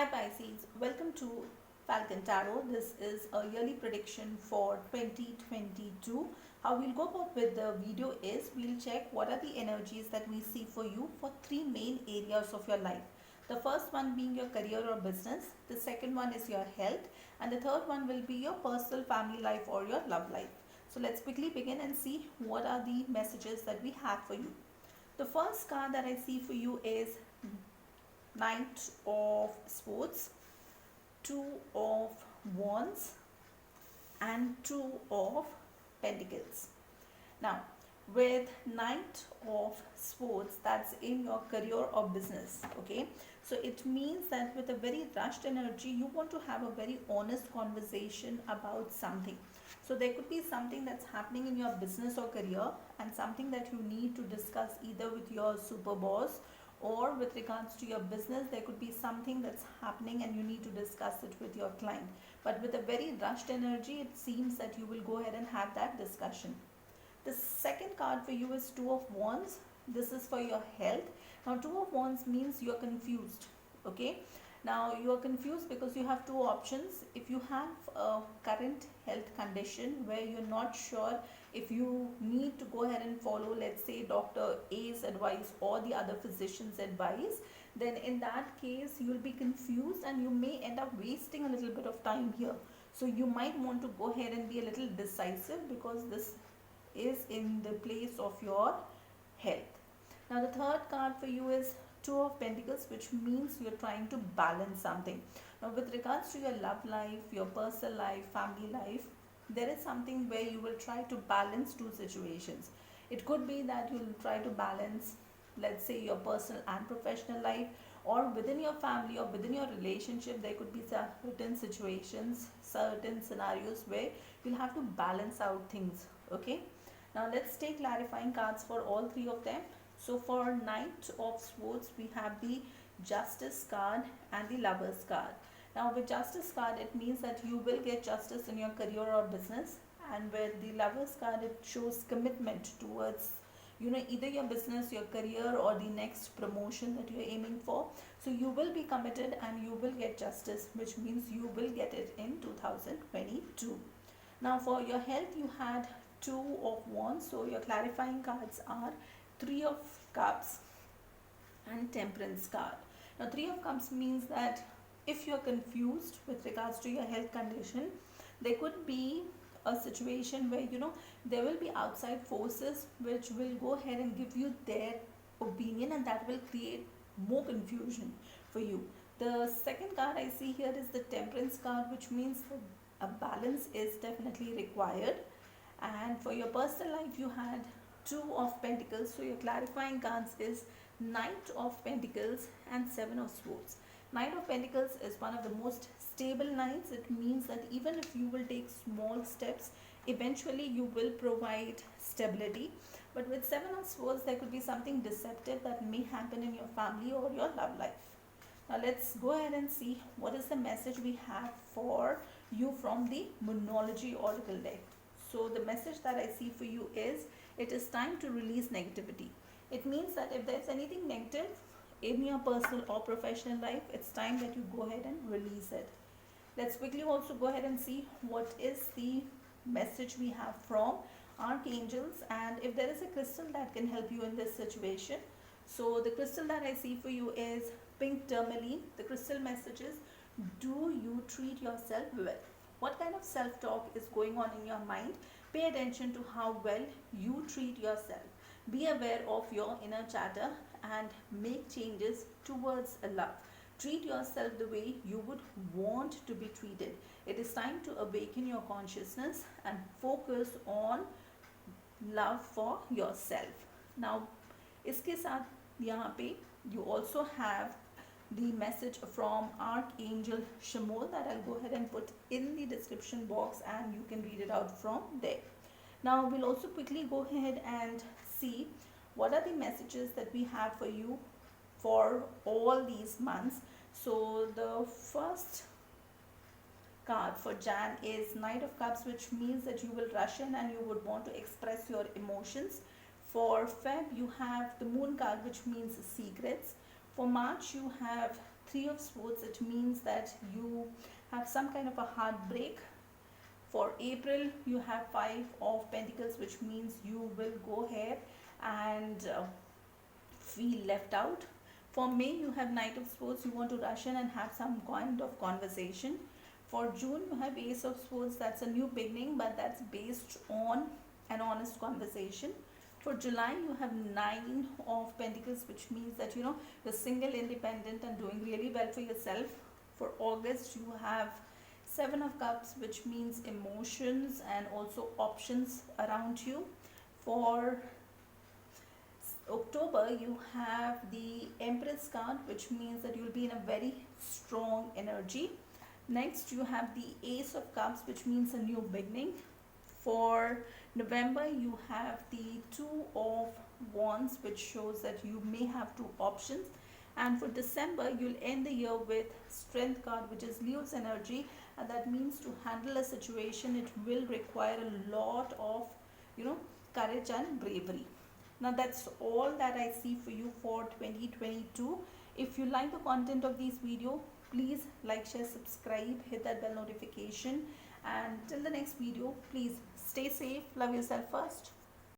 Hi Pisces, welcome to Falcon Tarot. This is a yearly prediction for 2022. How we'll go about with the video is we'll check what are the energies that we see for you for three main areas of your life. The first one being your career or business, the second one is your health, and the third one will be your personal family life or your love life. So let's quickly begin and see what are the messages that we have for you. The first card that I see for you is Knight of Swords, Two of Wands, and Two of Pentacles. Now, with Knight of Swords, that's in your career or business, okay? So it means that with a very rushed energy, you want to have a very honest conversation about something. So there could be something that's happening in your business or career and something that you need to discuss either with your super boss or with regards to your business. There could be something that's happening and you need to discuss it with your client. But with a very rushed energy, it seems that you will go ahead and have that discussion. The second card for you is Two of Wands. This is for your health. Now, Two of Wands means you're confused. Okay. Now, you are confused because you have two options. If you have a current health condition where you're not sure if you need to go ahead and follow, let's say, Dr. A's advice or the other physician's advice, then in that case, you'll be confused and you may end up wasting a little bit of time here. So, you might want to go ahead and be a little decisive because this is in the place of your health. Now the third card for you is Two of Pentacles, which means you're trying to balance something. Now with regards to your love life, your personal life, family life, there is something where you will try to balance two situations. It could be that you'll try to balance, let's say, your personal and professional life, or within your family or within your relationship there could be certain situations, certain scenarios where you'll have to balance out things. Okay, now let's take clarifying cards for all three of them. So for Knight of Swords, we have the Justice card and the Lovers card. Now with Justice card, it means that you will get justice in your career or business. And with the Lovers card, it shows commitment towards, either your business, your career, or the next promotion that you're aiming for. So you will be committed and you will get justice, which means you will get it in 2022. Now for your health, you had Two of Wands. So your clarifying cards are Three of Cups and Temperance card. Now Three of Cups means that if you're confused with regards to your health condition, there could be a situation where there will be outside forces which will go ahead and give you their opinion, and that will create more confusion for you. The second card I see here is the Temperance card, which means that a balance is definitely required. And for your personal life, you had Two of Pentacles. So your clarifying cards is Knight of Pentacles and Seven of Swords. Knight of Pentacles is one of the most stable knights. It means that even if you will take small steps, eventually you will provide stability. But with Seven of Swords, there could be something deceptive that may happen in your family or your love life. Now let's go ahead and see what is the message we have for you from the Moonology Oracle deck. So the message that I see for you is it is time to release negativity. It means that if there's anything negative in your personal or professional life, it's time that you go ahead and release it. Let's quickly also go ahead and see what is the message we have from archangels and if there is a crystal that can help you in this situation. So the crystal that I see for you is pink tourmaline. The crystal message is, do you treat yourself well? What kind of self-talk is going on in your mind? Pay attention to how well you treat yourself. Be aware of your inner chatter and make changes towards love. Treat yourself the way you would want to be treated. It is time to awaken your consciousness and focus on love for yourself. Now, इसके साथ यहाँ पे you also have the message from Archangel Chamuel that I'll go ahead and put in the description box and you can read it out from there. Now we'll also quickly go ahead and see what are the messages that we have for you for all these months. So the first card for Jan is Knight of Cups, which means that you will rush in and you would want to express your emotions. For Feb, you have the Moon card, which means secrets. For March, you have Three of Swords, it means that you have some kind of a heartbreak. For April, you have Five of Pentacles, which means you will go ahead and feel left out. For May, you have Knight of Swords, you want to rush in and have some kind of conversation. For June, you have Ace of Swords, that's a new beginning, but that's based on an honest conversation. For July, you have Nine of Pentacles, which means that you're single, independent, and doing really well for yourself. For August, you have Seven of Cups, which means emotions and also options around you. For October, you have the Empress card, which means that you'll be in a very strong energy. Next, you have the Ace of Cups, which means a new beginning. For November, you have the Two of Wands, which shows that you may have two options. And for December, you'll end the year with Strength card, which is Leo's energy, and that means to handle a situation, it will require a lot of courage and bravery. Now that's all that I see for you for 2022. If you like the content of this video, please like, share, subscribe, hit that bell notification, and till the next video, please stay safe, love yourself first.